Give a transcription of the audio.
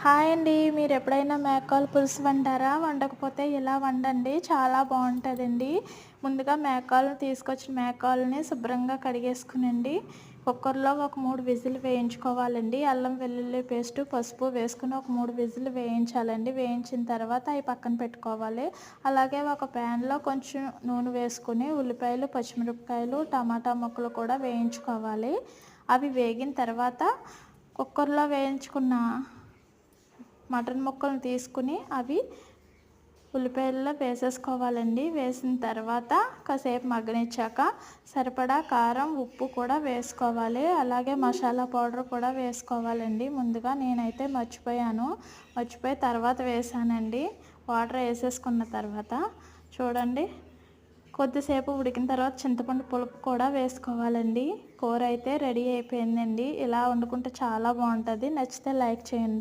Hi అండి. మీరు ఎప్పుడైనా మేకాల పులుసు వండారా? వండకపోతే ఇలా వండండి. చాలా బావుంటదండి. ముందుగా మేకాలను తీసుకొచ్చిన మేకాలని శుభ్రంగా కడిగేసుకునండి. కుక్కర్‌లో ఒక 3 విజిల్ వేయించుకోవాలండి. అల్లం వెల్లుల్లి పేస్టు, పసుపు వేసుకొని ఒక 3 విజిల్ వేయించాలండి. వేయించిన తర్వాత అయి పక్కన పెట్టుకోవాలి. అలాగే ఒక ప్యాన్‌లో కొంచెం నూనె వేసుకొని ఉల్లిపాయలు, పచ్చిమిరపకాయలు, టమాటా ముక్కలు కూడా వేయించుకోవాలి. అవి వేగిన తర్వాత కుక్కర్‌లో వేయించుకున్న మటన్ ముక్కలను తీసుకుని అవి ఉల్లిపాయల్లో వేసేసుకోవాలండి. వేసిన తర్వాత కాసేపు మగ్గనిచ్చాక సరిపడా కారం, ఉప్పు కూడా వేసుకోవాలి. అలాగే మసాలా పౌడర్ కూడా వేసుకోవాలండి. ముందుగా నేనైతే మర్చిపోయి తర్వాత వేసానండి. వాటర్ వేసేసుకున్న తర్వాత చూడండి, కొద్దిసేపు ఉడికిన తర్వాత చింతపండు పులుపు కూడా వేసుకోవాలండి. కూర అయితే రెడీ అయిపోయిందండి. ఇలా వండుకుంటే చాలా బాగుంటుంది. నచ్చితే లైక్ చేయండి.